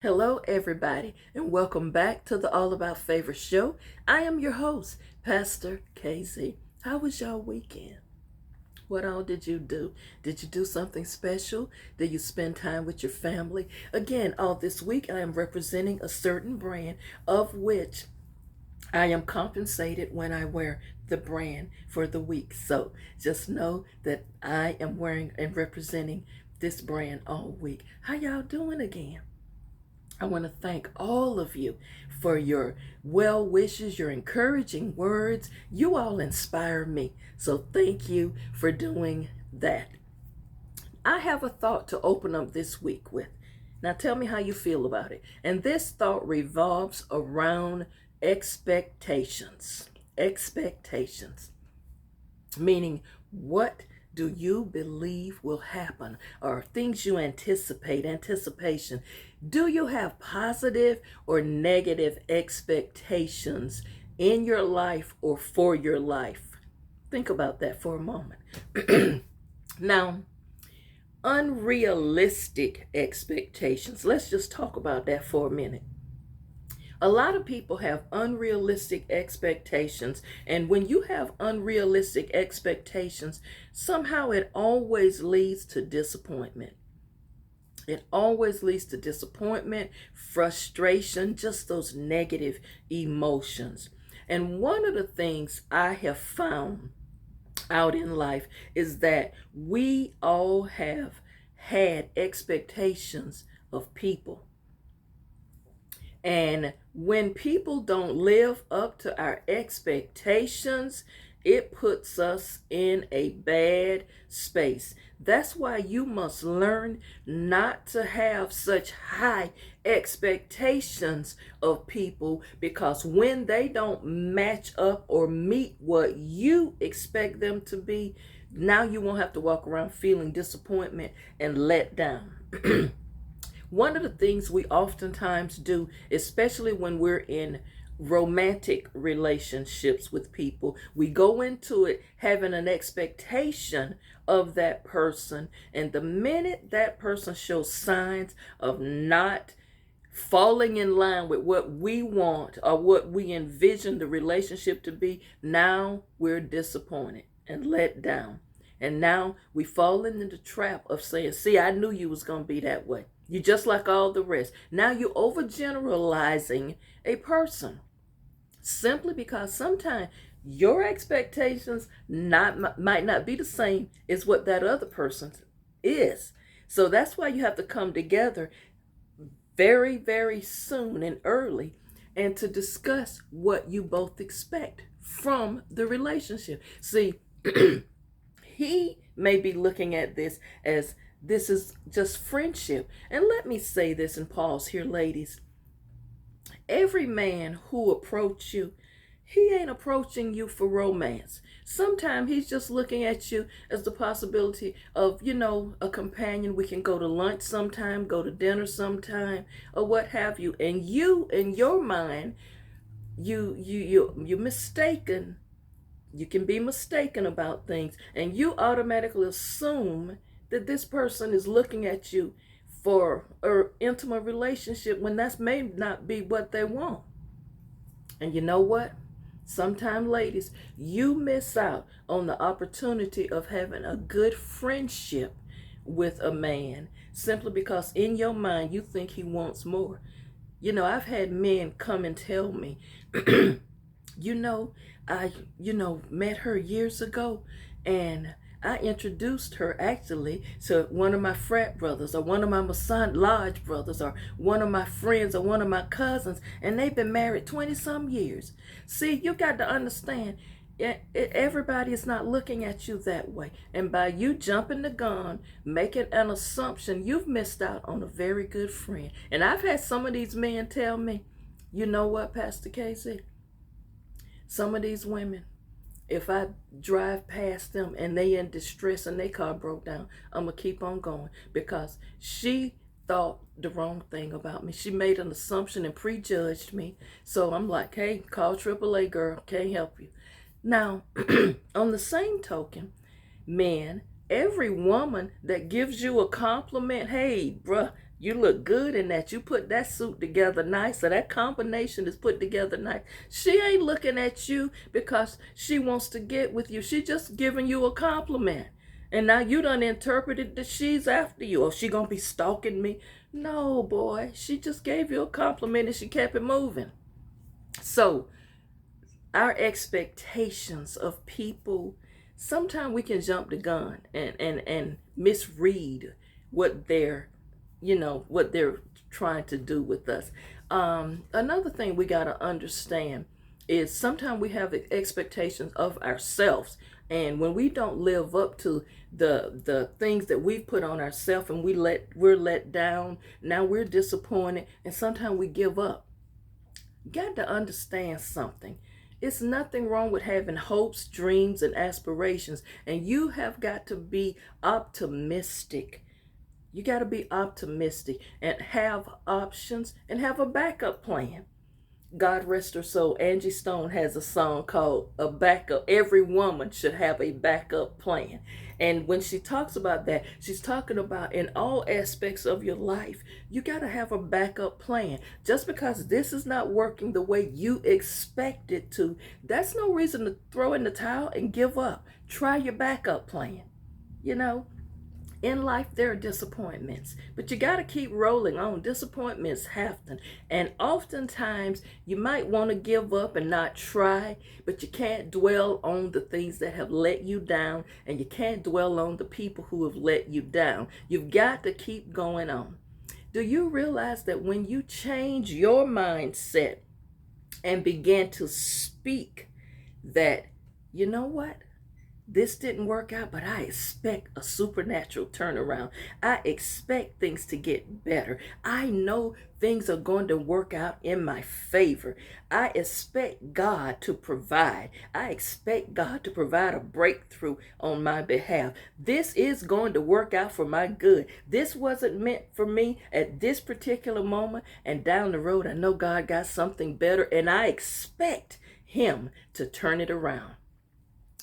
Hello, everybody, and welcome back to the All About Favor show. I am your host, Pastor KZ. How was y'all weekend? What all did you do? Did you do something special? Did you spend time with your family? Again, all this week I am representing a certain brand of which I am compensated when I wear the brand for the week. So just know that I am wearing and representing this brand all week. How y'all doing again? I want to thank all of you for your well wishes, your encouraging words. You all inspire me. So thank you for doing that. I have a thought to open up this week with. Now tell me how you feel about it. And this thought revolves around expectations. Expectations. Meaning, what do you believe will happen, or things you anticipation? Do you have positive or negative expectations in your life or for your life? Think about that for a moment. Now, unrealistic expectations. Let's just talk about that for a minute. A lot of people have unrealistic expectations, and when you have unrealistic expectations, somehow it always leads to disappointment. It always leads to disappointment, frustration, just those negative emotions. And one of the things I have found out in life is that we all have had expectations of people. And when people don't live up to our expectations, it puts us in a bad space. That's why you must learn not to have such high expectations of people, because when they don't match up or meet what you expect them to be, now you won't have to walk around feeling disappointment and let down. One of the things we oftentimes do, especially when we're in romantic relationships with people, we go into it having an expectation of that person. And the minute that person shows signs of not falling in line with what we want or what we envision the relationship to be, now we're disappointed and let down. And now we fall into the trap of saying, see, I knew you was going to be that way. You're just like all the rest. Now you're overgeneralizing a person simply because sometimes your expectations might not be the same as what that other person is. So that's why you have to come together very, very soon and early and to discuss what you both expect from the relationship. See, he may be looking at this as this is just friendship. And let me say this and pause here, ladies. Every man who approaches you, he ain't approaching you for romance. Sometimes he's just looking at you as the possibility of, a companion. We can go to lunch sometime, go to dinner sometime, or what have you. And you, in your mind, you're mistaken. You can be mistaken about things, and you automatically assume that this person is looking at you for an intimate relationship when that may not be what they want. And you know what? Sometimes, ladies, you miss out on the opportunity of having a good friendship with a man simply because in your mind you think he wants more. I've had men come and tell me, I met her years ago, and I introduced her actually to one of my frat brothers or one of my Masonic Lodge brothers or one of my friends or one of my cousins, and they've been married 20 some years. See, you got to understand, everybody is not looking at you that way. And by you jumping the gun, making an assumption, you've missed out on a very good friend. And I've had some of these men tell me, you know what, Pastor Casey? Some of these women, if I drive past them and they in distress and their car broke down, I'm going to keep on going because she thought the wrong thing about me. She made an assumption and prejudged me. So I'm like, hey, call AAA, girl. Can't help you. Now, on the same token, men, every woman that gives you a compliment, hey, bruh, You look good in that. You put that suit together nice, or that combination is put together nice. She ain't looking at you because she wants to get with you. She just giving you a compliment. And now you done interpreted that she's after you. Or she gonna be stalking me. No, boy. She just gave you a compliment and she kept it moving. So our expectations of people, sometimes we can jump the gun and misread what they're what they're trying to do with us. Another thing we got to understand is sometimes we have expectations of ourselves, and when we don't live up to the things that we've put on ourselves, and we're let down, now we're disappointed, and sometimes we give up. You got to understand something. It's nothing wrong with having hopes, dreams, and aspirations, and you have got to be optimistic. You got to be optimistic and have options and have a backup plan. God rest her soul, Angie Stone has a song called A Backup. Every woman should have a backup plan. And when she talks about that, she's talking about in all aspects of your life, you got to have a backup plan. Just because this is not working the way you expect it to, that's no reason to throw in the towel and give up. Try your backup plan. In life, there are disappointments, but you got to keep rolling on. Disappointments happen, and oftentimes you might want to give up and not try, but you can't dwell on the things that have let you down, and you can't dwell on the people who have let you down. You've got to keep going on. Do you realize that when you change your mindset and begin to speak that, you know what? This didn't work out, but I expect a supernatural turnaround. I expect things to get better. I know things are going to work out in my favor. I expect God to provide. I expect God to provide a breakthrough on my behalf. This is going to work out for my good. This wasn't meant for me at this particular moment, and down the road, I know God got something better, and I expect Him to turn it around.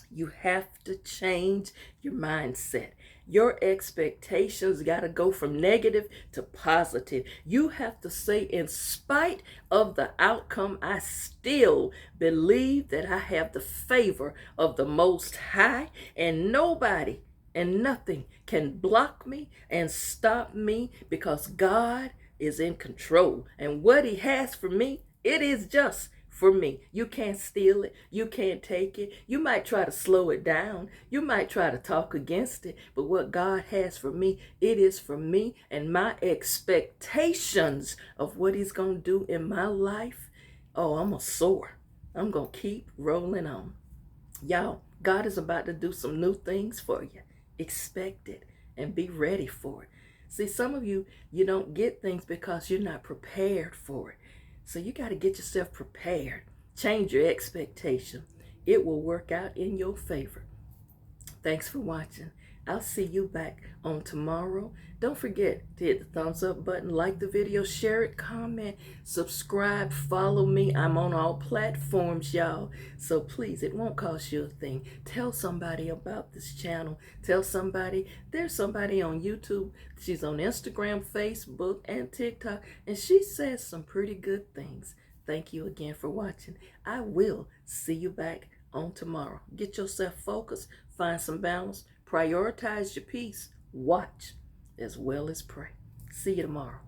You have to change your mindset. Your expectations got to go from negative to positive. You have to say, in spite of the outcome, I still believe that I have the favor of the Most High, and nobody and nothing can block me and stop me, because God is in control. And what He has for me, it is just for me. You can't steal it. You can't take it. You might try to slow it down. You might try to talk against it. But what God has for me, it is for me. And my expectations of what He's going to do in my life, oh, I'm going to soar. I'm going to keep rolling on. Y'all, God is about to do some new things for you. Expect it and be ready for it. See, some of you don't get things because you're not prepared for it. So you got to get yourself prepared. Change your expectation. It will work out in your favor. Thanks for watching. I'll see you back on tomorrow. Don't forget to hit the thumbs up button, like the video, share it, comment, subscribe, follow me. I'm on all platforms, y'all. So please, it won't cost you a thing. Tell somebody about this channel. Tell somebody. There's somebody on YouTube. She's on Instagram, Facebook, and TikTok, and she says some pretty good things. Thank you again for watching. I will see you back on tomorrow. Get yourself focused. Find some balance. Prioritize your peace. Watch as well as pray. See you tomorrow.